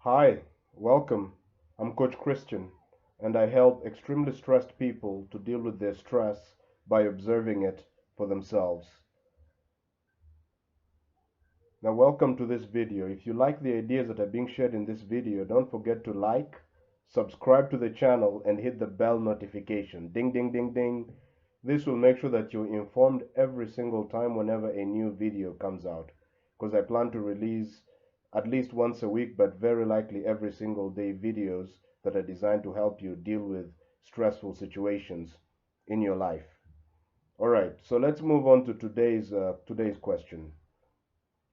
Hi, welcome. I'm Coach Christian, and I help extremely stressed people to deal with their stress by observing it for themselves. Now, welcome to this video. If you like the ideas that are being shared in this video, don't forget to like, subscribe to the channel, and hit the bell notification. Ding, ding, ding, ding. This will make sure that you're informed every single time whenever a new video comes out, because I plan to release at least once a week, but very likely every single day videos that are designed to help you deal with stressful situations in your life. All right, so let's move on to today's question.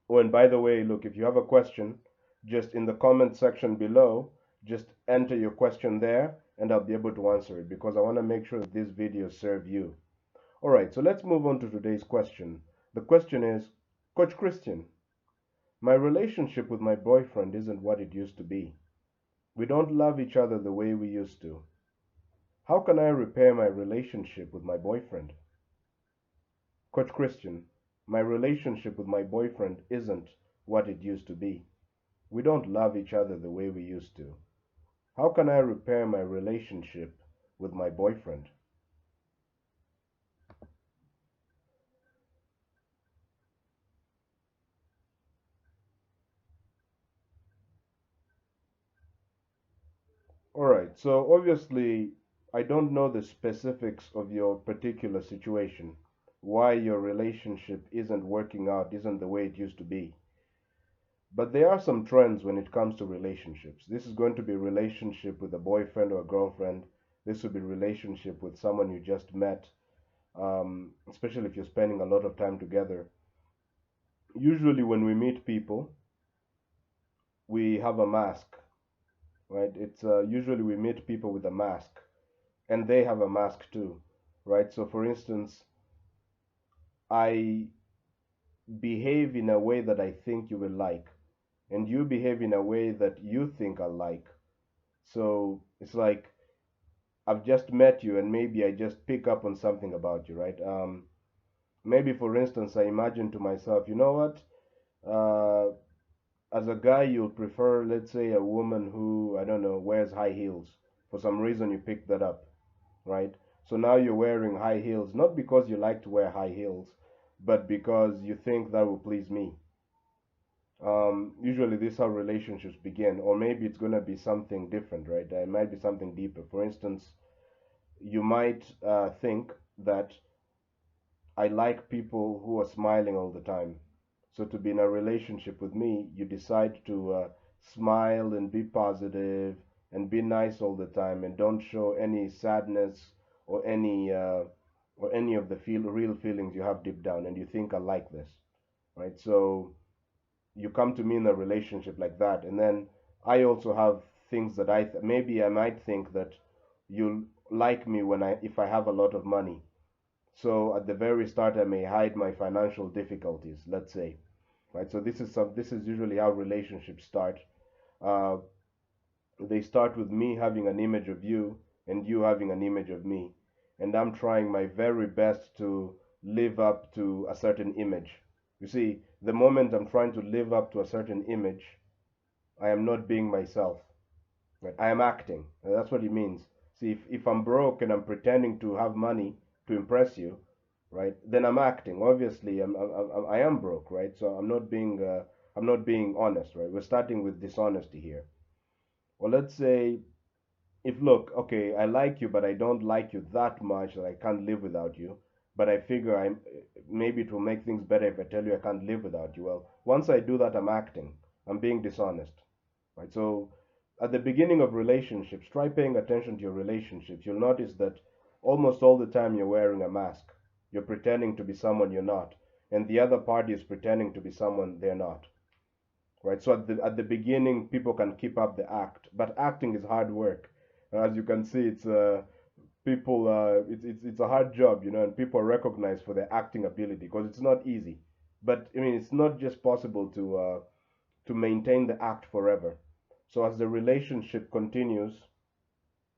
Oh, and by the way, look, if you have a question, just in the comment section below, just enter your question there and I'll be able to answer it because I want to make sure that these videos serve you. All right, so let's move on to today's question. The question is, Coach Christian, my relationship with my boyfriend isn't what it used to be. We don't love each other the way we used to. How can I repair my relationship with my boyfriend? Coach Christian, my relationship with my boyfriend isn't what it used to be. We don't love each other the way we used to. How can I repair my relationship with my boyfriend? All right, so obviously, I don't know the specifics of your particular situation, why your relationship isn't working out, isn't the way it used to be. But there are some trends when it comes to relationships. This is going to be a relationship with a boyfriend or a girlfriend. This will be a relationship with someone you just met, especially if you're spending a lot of time together. Usually, when we meet people, we have a mask, right? It's usually we meet people with a mask, and they have a mask too, right? So, for instance, I behave in a way that I think you will like, and you behave in a way that you think I like. So it's like I've just met you, and maybe I just pick up on something about you, right? Maybe, for instance, I imagine to myself, you know what? Uh, as a guy, you'll prefer, let's say, a woman who, I don't know, wears high heels. For some reason, you picked that up, right? So now you're wearing high heels, not because you like to wear high heels, but because you think that will please me. Usually, this is how relationships begin, or maybe it's going to be something different, right? It might be something deeper. For instance, you might think that I like people who are smiling all the time. So to be in a relationship with me, you decide to smile and be positive and be nice all the time and don't show any sadness or any of the real feelings you have deep down, and you think I like this, right? So you come to me in a relationship like that, and then I also have things that maybe I might think that you'll like me when I if I have a lot of money. So at the very start, I may hide my financial difficulties, let's say, right? So this is usually how relationships start. Uh, they start with me having an image of you and you having an image of me, and I'm trying my very best to live up to a certain image. You see, the moment I'm trying to live up to a certain image, I am not being myself. Right? I am acting. And that's what it means. See, if I'm broke and I'm pretending to have money to impress you, right? Then I'm acting. Obviously, I am broke, right? So I'm not being honest, right? We're starting with dishonesty here. Well, let's say if look, okay, I like you, but I don't like you that much that I can't live without you. But I figure I maybe it will make things better if I tell you I can't live without you. Well, once I do that, I'm acting. I'm being dishonest, right? So at the beginning of relationships, try paying attention to your relationships. You'll notice that almost all the time you're wearing a mask. You're pretending to be someone you're not, and the other party is pretending to be someone they're not, right? So at the beginning, people can keep up the act, but acting is hard work. As you can see, it's people it's a hard job, you know, and people are recognized for their acting ability because it's not easy. But I mean, it's not just possible to maintain the act forever. So as the relationship continues,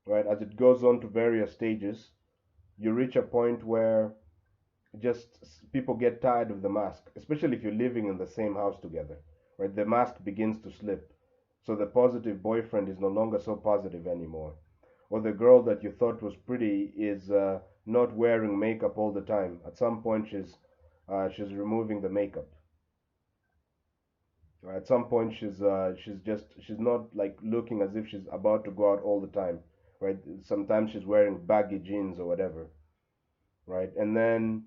right, as it goes on to various stages, you reach a point where just people get tired of the mask, especially if you're living in the same house together, right? The mask begins to slip. So the positive boyfriend is no longer so positive anymore. Or the girl that you thought was pretty is not wearing makeup all the time. At some point, she's removing the makeup. At some point, she's not like looking as if she's about to go out all the time, right? Sometimes she's wearing baggy jeans or whatever, right? And then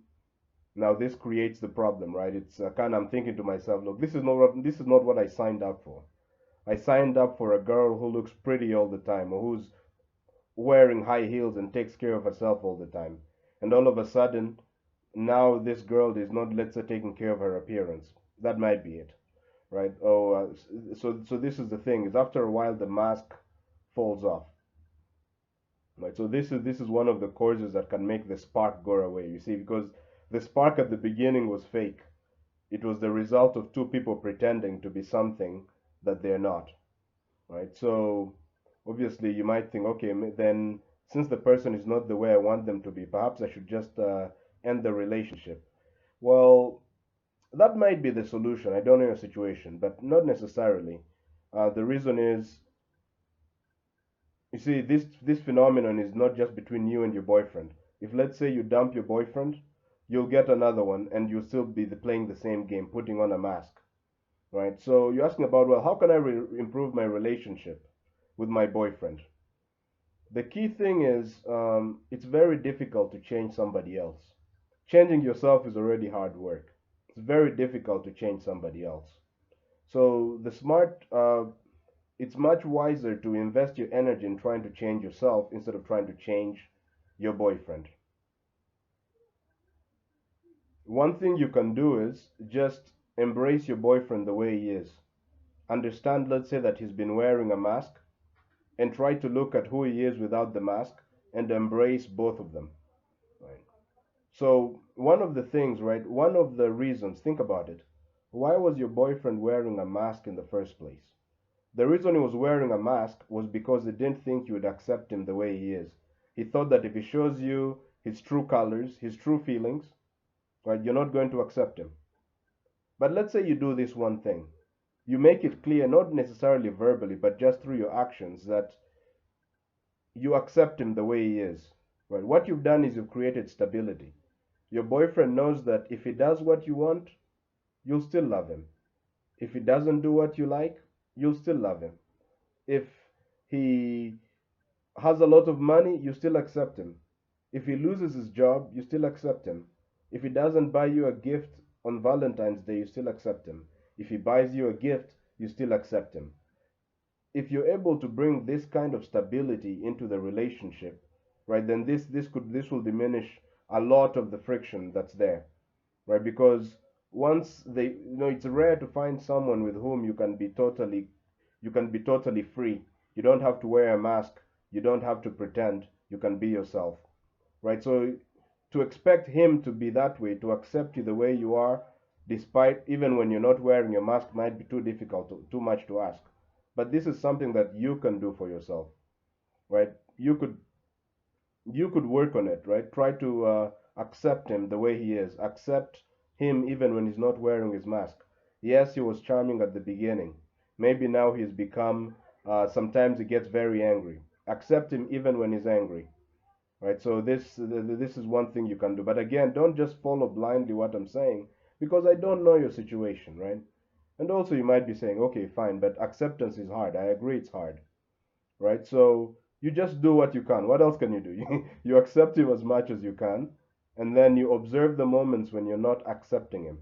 now this creates the problem, right? It's kind of, I'm thinking to myself, look, this is not what I signed up for. I signed up for a girl who looks pretty all the time, or who's wearing high heels and takes care of herself all the time. And all of a sudden, now this girl is not, let's say, taking care of her appearance. That might be it, right? Oh, so this is the thing: is after a while the mask falls off, right? So this is one of the causes that can make the spark go away. You see, because the spark at the beginning was fake. It was the result of two people pretending to be something that they're not, right? So obviously you might think, okay, then since the person is not the way I want them to be, perhaps I should just end the relationship. Well, that might be the solution. I don't know your situation, but not necessarily. The reason is, you see, this phenomenon is not just between you and your boyfriend. If let's say you dump your boyfriend, you'll get another one, and you'll still be playing the same game, putting on a mask, right? So you're asking about, well, how can I improve my relationship with my boyfriend? The key thing is, it's very difficult to change somebody else. Changing yourself is already hard work. It's very difficult to change somebody else. So it's much wiser to invest your energy in trying to change yourself instead of trying to change your boyfriend. One thing you can do is just embrace your boyfriend the way he is. Understand, let's say, that he's been wearing a mask, and try to look at who he is without the mask and embrace both of them. Right. So one of the things, right? One of the reasons, think about it. Why was your boyfriend wearing a mask in the first place? The reason he was wearing a mask was because he didn't think you would accept him the way he is. He thought that if he shows you his true colors, his true feelings, right, you're not going to accept him. But let's say you do this one thing. You make it clear, not necessarily verbally, but just through your actions, that you accept him the way he is. Right? What you've done is you've created stability. Your boyfriend knows that if he does what you want, you'll still love him. If he doesn't do what you like, you'll still love him. If he has a lot of money, you still accept him. If he loses his job, you still accept him. If he doesn't buy you a gift on Valentine's Day, you still accept him. If he buys you a gift, you still accept him. If you're able to bring this kind of stability into the relationship, right, then this will diminish a lot of the friction that's there, right? Because once it's rare to find someone with whom you can be totally free. You don't have to wear a mask. You don't have to pretend. You can be yourself, right? So to expect him to be that way, to accept you the way you are, despite even when you're not wearing your mask, might be too difficult, too much to ask. But this is something that you can do for yourself, right? You could work on it, right? Try to accept him the way he is. Accept him even when he's not wearing his mask. Yes, he was charming at the beginning. Maybe now he's become. Sometimes he gets very angry. Accept him even when he's angry, right? So this is one thing you can do. But again, don't just follow blindly what I'm saying, because I don't know your situation, right? And also you might be saying, okay, fine, but acceptance is hard. I agree, it's hard, right? So you just do what you can. What else can you do? You accept him as much as you can, and then you observe the moments when you're not accepting him.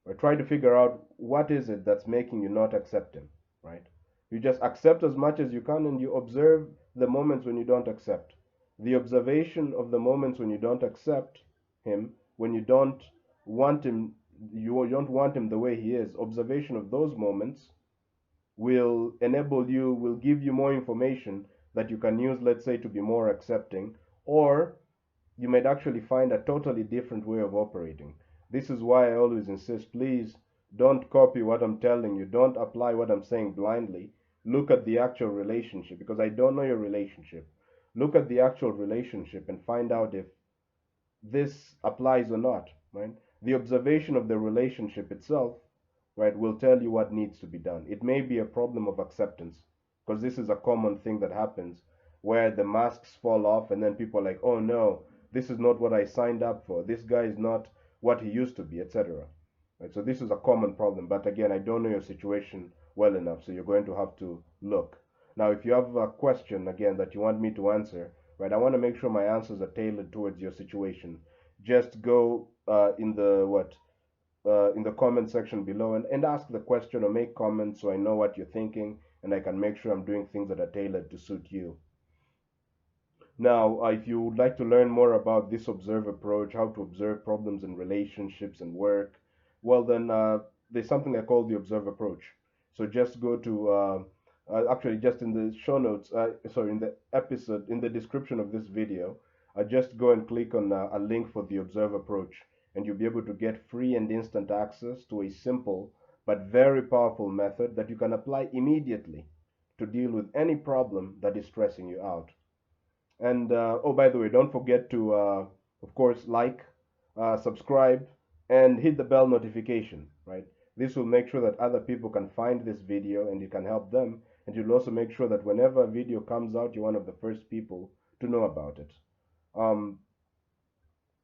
Or try to figure out what is it that's making you not accept him, right? You just accept as much as you can, and you observe the moments when you don't accept. The observation of the moments when you don't accept him, when you don't want him, you don't want him the way he is. Observation of those moments will give you more information that you can use, let's say, to be more accepting, or you might actually find a totally different way of operating. This is why I always insist, please don't copy what I'm telling you, don't apply what I'm saying blindly. Look at the actual relationship, because I don't know your relationship. Look at the actual relationship and find out if this applies or not, right? The observation of the relationship itself right, will tell you what needs to be done. It may be a problem of acceptance, because this is a common thing that happens where the masks fall off and then people are like, oh no, this is not what I signed up for. This guy is not what he used to be, etc. Right? So this is a common problem. But again, I don't know your situation well enough, so you're going to have to look. Now, if you have a question again that you want me to answer, right, I want to make sure my answers are tailored towards your situation. Just go in the what in the comment section below and ask the question or make comments so I know what you're thinking and I can make sure I'm doing things that are tailored to suit you. Now, if you would like to learn more about this observe approach, how to observe problems in relationships and work, well, then there's something I call the observe approach. So just go to, actually, just in the show notes, sorry, in the episode, in the description of this video, just go and click on a link for the observe approach, and you'll be able to get free and instant access to a simple but very powerful method that you can apply immediately to deal with any problem that is stressing you out. And oh, by the way, don't forget to, of course, like, subscribe, and hit the bell notification, right? This will make sure that other people can find this video and you can help them. And you'll also make sure that whenever a video comes out, you're one of the first people to know about it. Um,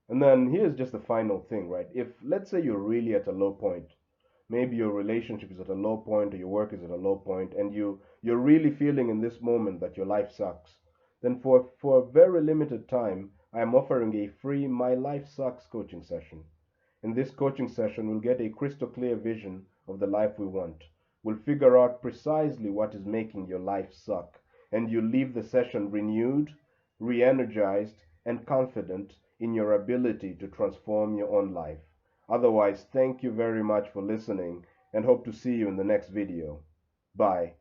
and then here's just the final thing, right? If, let's say, you're really at a low point, maybe your relationship is at a low point or your work is at a low point, and you're really feeling in this moment that your life sucks, then for a very limited time I am offering a free My Life Sucks coaching session. In this coaching session, we'll get a crystal clear vision of the life we want. We'll figure out precisely what is making your life suck, and you'll leave the session renewed, re-energized, and confident in your ability to transform your own life. Otherwise, thank you very much for listening and hope to see you in the next video. Bye.